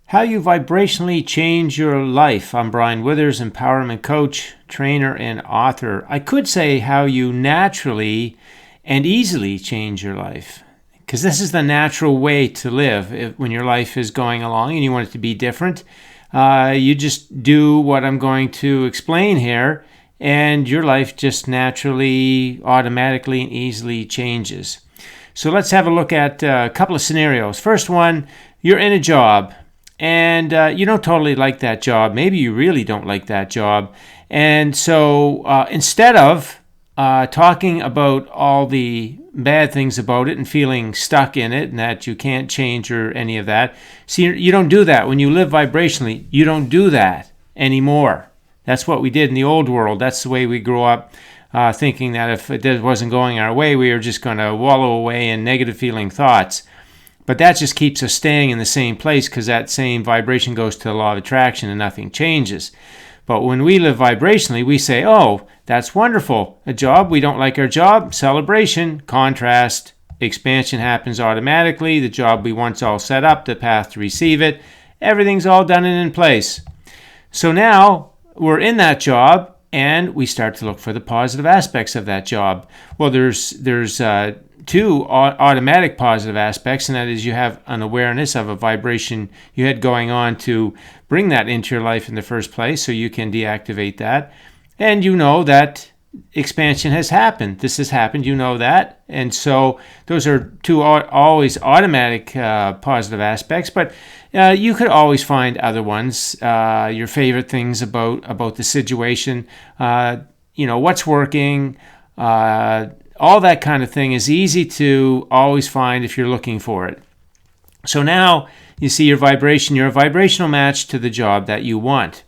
How you vibrationally change your life. I'm Brian Withers, empowerment coach, trainer, and author. I could say how you naturally and easily change your life, because this is the natural way to live. When your life is going along and you want it to be different, you just do what I'm going to explain here, and your life just naturally, automatically, and easily changes. So let's have a look at a couple of scenarios. First one, you're in a job. And you don't totally like that job. Maybe you really don't like that job. And so instead of talking about all the bad things about it and feeling stuck in it and that you can't change or any of that, see, you don't do that. When you live vibrationally, you don't do that anymore. That's what we did in the old world. That's the way we grew up, thinking that if it wasn't going our way, we were just going to wallow away in negative feeling thoughts. But that just keeps us staying in the same place, because that same vibration goes to the law of attraction and nothing changes. But when we live vibrationally, we say, oh, that's wonderful. A job, we don't like our job. Celebration, contrast, expansion happens automatically. The job we once all set up, the path to receive it, everything's all done and in place. So now we're in that job and we start to look for the positive aspects of that job. Well, there's two automatic positive aspects, and that is you have an awareness of a vibration you had going on to bring that into your life in the first place, so you can deactivate that. And you know that expansion has happened. This has happened, you know that. And so those are two always automatic positive aspects, but you could always find other ones, your favorite things about the situation, what's working, all that kind of thing is easy to always find if you're looking for it. So now you see your vibration. You're a vibrational match to the job that you want.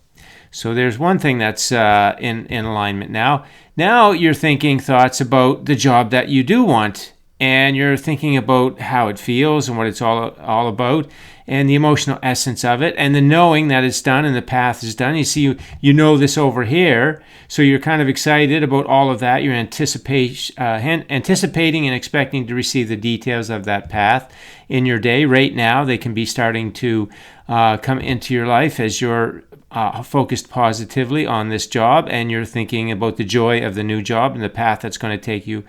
So there's one thing that's in alignment now. Now you're thinking thoughts about the job that you do want, and you're thinking about how it feels and what it's all about, and the emotional essence of it, and the knowing that it's done and the path is done. You see, you know this over here, so you're kind of excited about all of that. You're anticipating and expecting to receive the details of that path in your day. Right now, they can be starting to come into your life as you're focused positively on this job, and you're thinking about the joy of the new job and the path that's going to take you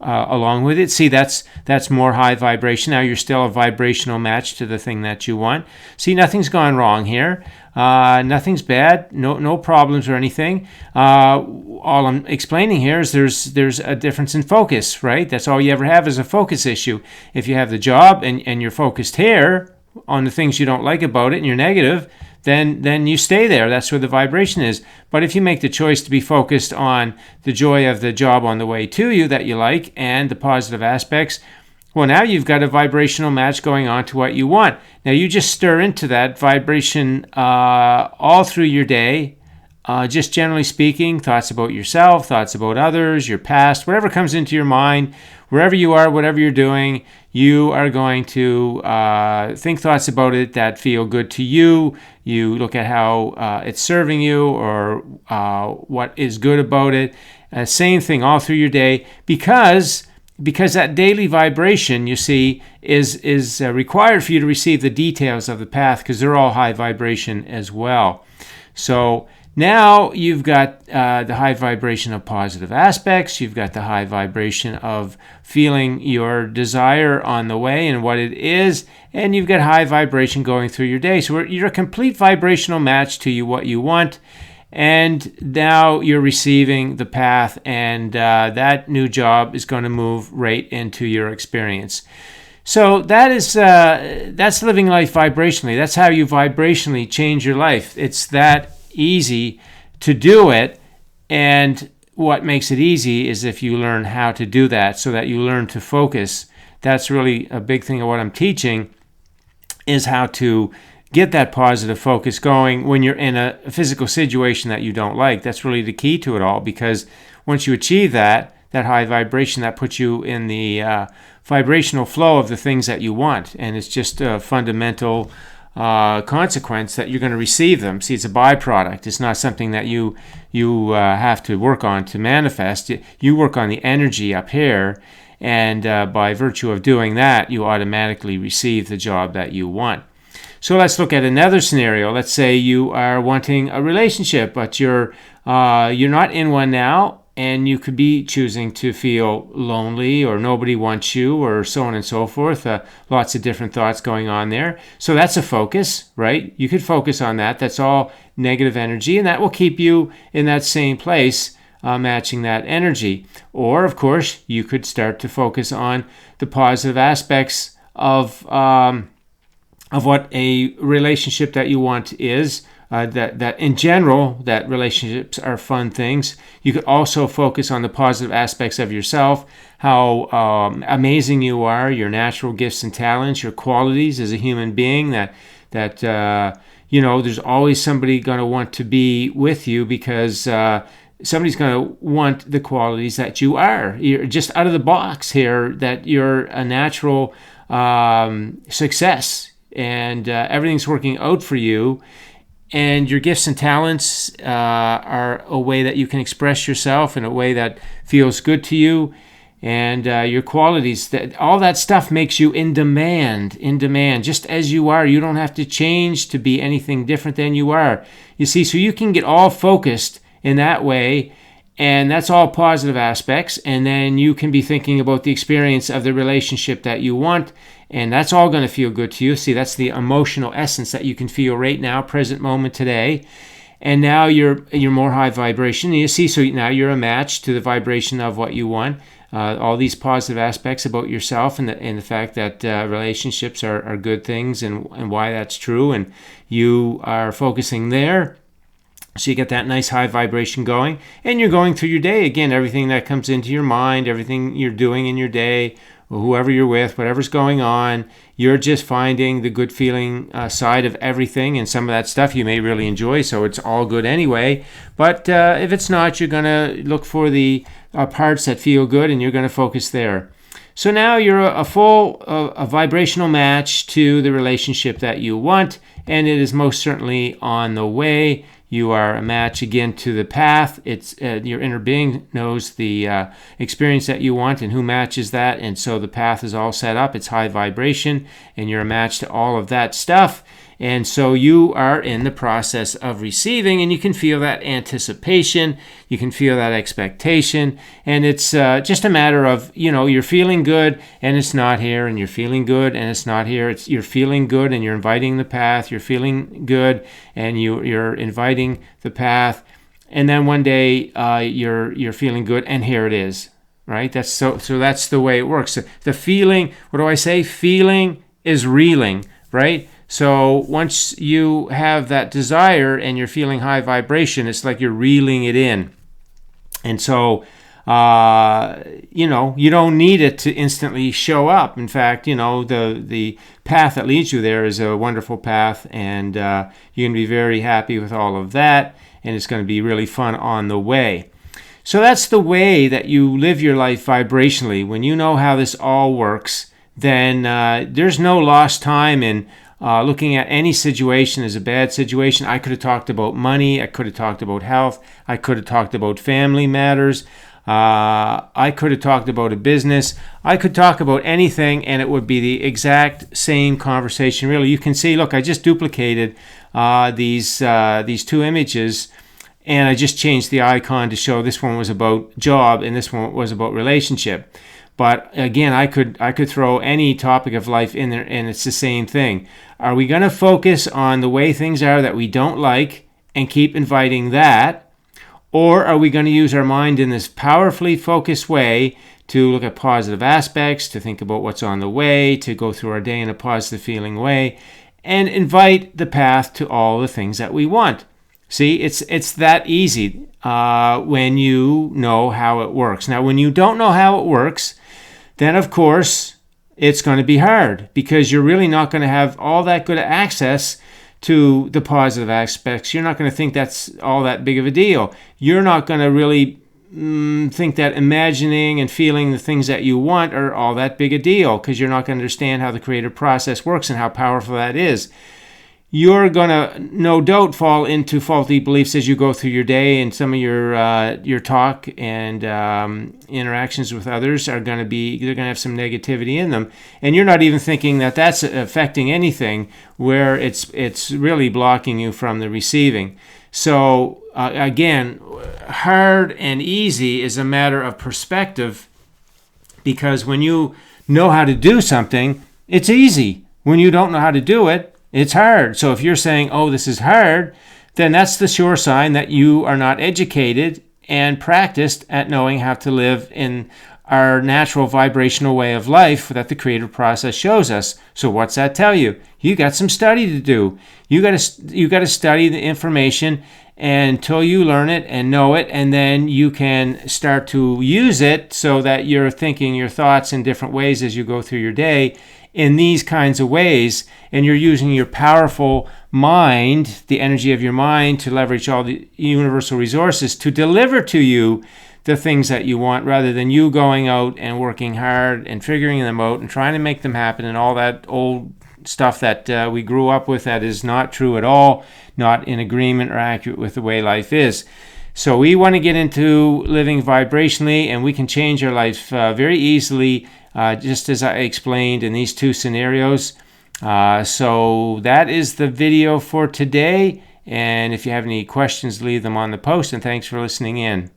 along with it. See, that's more high vibration. Now you're still a vibrational match to the thing that you want. See, nothing's gone wrong here. Nothing's bad. No problems or anything. All I'm explaining here is there's a difference in focus, right? That's all you ever have is a focus issue. If you have the job and you're focused here on the things you don't like about it and you're negative, then you stay there. That's where the vibration is. But if you make the choice to be focused on the joy of the job on the way to you that you like and the positive aspects, well, now you've got a vibrational match going on to what you want. Now you just stir into that vibration all through your day, just generally speaking, thoughts about yourself, thoughts about others, your past, whatever comes into your mind, wherever you are, whatever you're doing, you are going to think thoughts about it that feel good to you. You look at how it's serving you or what is good about it. Same thing all through your day, because that daily vibration, you see, is required for you to receive the details of the path, because they're all high vibration as well. So now you've got the high vibration of positive aspects. You've got the high vibration of feeling your desire on the way and what it is. And you've got high vibration going through your day. So you're a complete vibrational match to what you want. And now you're receiving the path, and that new job is going to move right into your experience. So that's living life vibrationally. That's how you vibrationally change your life. It's that easy to do it, and what makes it easy is if you learn how to do that, so that you learn to focus. That's really a big thing of what I'm teaching, is how to get that positive focus going when you're in a physical situation that you don't like. That's really the key to it all, because once you achieve that high vibration, that puts you in the vibrational flow of the things that you want, and it's just a fundamental consequence that you're going to receive them. See, it's a byproduct. It's not something that you have to work on to manifest. You work on the energy up here, and by virtue of doing that, you automatically receive the job that you want. So let's look at another scenario. Let's say you are wanting a relationship, but you're not in one now, and you could be choosing to feel lonely or nobody wants you or so on and so forth. Lots of different thoughts going on there. So that's a focus, right? You could focus on that. That's all negative energy, and that will keep you in that same place, matching that energy. Or, of course, you could start to focus on the positive aspects of what a relationship that you want is. That in general, that relationships are fun things. You could also focus on the positive aspects of yourself, how amazing you are, your natural gifts and talents, your qualities as a human being, that there's always somebody going to want to be with you because somebody's going to want the qualities that you are. You're just out of the box here, that you're a natural success, and everything's working out for you. And your gifts and talents are a way that you can express yourself in a way that feels good to you. And your qualities, that all that stuff makes you in demand, just as you are. You don't have to change to be anything different than you are. You see, so you can get all focused in that way, and that's all positive aspects. And then you can be thinking about the experience of the relationship that you want, and that's all going to feel good to you. See, that's the emotional essence that you can feel right now, present moment today. And now you're more high vibration. You see, so now you're a match to the vibration of what you want. All these positive aspects about yourself, and the fact that relationships are good things, and why that's true. And you are focusing there. So you get that nice high vibration going, and you're going through your day. Again, everything that comes into your mind, everything you're doing in your day, or whoever you're with, whatever's going on, you're just finding the good feeling side of everything, and some of that stuff you may really enjoy, so it's all good anyway. But if it's not, you're going to look for the parts that feel good, and you're going to focus there. So now you're a vibrational match to the relationship that you want, and it is most certainly on the way. You are a match again to the path. It's your inner being knows the experience that you want and who matches that, and so the path is all set up. It's high vibration, and you're a match to all of that stuff. And so you are in the process of receiving, and you can feel that anticipation, you can feel that expectation, and it's just a matter of, you're feeling good and it's not here, and you're feeling good and it's not here. You're feeling good and you're inviting the path, you're feeling good and you're inviting the path, and then one day you're feeling good and here it is, right? That's so that's the way it works. The feeling, what do I say? Feeling is reeling, right? So once you have that desire and you're feeling high vibration, it's like you're reeling it in. And so, you don't need it to instantly show up. In fact, the path that leads you there is a wonderful path, and you're going to be very happy with all of that, and it's going to be really fun on the way. So that's the way that you live your life vibrationally. When you know how this all works, then there's no lost time in looking at any situation as a bad situation. I could have talked about money. I could have talked about health. I could have talked about family matters. I could have talked about a business. I could talk about anything, and it would be the exact same conversation. Really, you can see, look, I just duplicated these two images, and I just changed the icon to show this one was about job and this one was about relationship. But again, I could throw any topic of life in there, and it's the same thing. Are we going to focus on the way things are that we don't like and keep inviting that? Or are we going to use our mind in this powerfully focused way to look at positive aspects, to think about what's on the way, to go through our day in a positive feeling way, and invite the path to all the things that we want? See, it's that easy when you know how it works. Now, when you don't know how it works, then of course it's going to be hard, because you're really not going to have all that good access to the positive aspects. You're not going to think that's all that big of a deal. You're not going to really think that imagining and feeling the things that you want are all that big a deal, because you're not going to understand how the creative process works and how powerful that is. you're going to no doubt fall into faulty beliefs as you go through your day, and some of your talk and interactions with others are going to be, they're going to have some negativity in them, and you're not even thinking that that's affecting anything, where it's really blocking you from the receiving. So again, hard and easy is a matter of perspective, because when you know how to do something, it's easy. When you don't know how to do it, it's hard. So if you're saying, oh, this is hard, then that's the sure sign that you are not educated and practiced at knowing how to live in our natural vibrational way of life that the creative process shows us. So what's that tell you? You got some study to do. You got to study the information until you learn it and know it, and then you can start to use it so that you're thinking your thoughts in different ways as you go through your day in these kinds of ways, and you're using your powerful mind, the energy of your mind, to leverage all the universal resources to deliver to you the things that you want, rather than you going out and working hard and figuring them out and trying to make them happen, and all that old stuff that we grew up with that is not true at all, not in agreement or accurate with the way life is. So we want to get into living vibrationally, and we can change our life very easily, just as I explained in these two scenarios. So that is the video for today. And if you have any questions, leave them on the post. And thanks for listening in.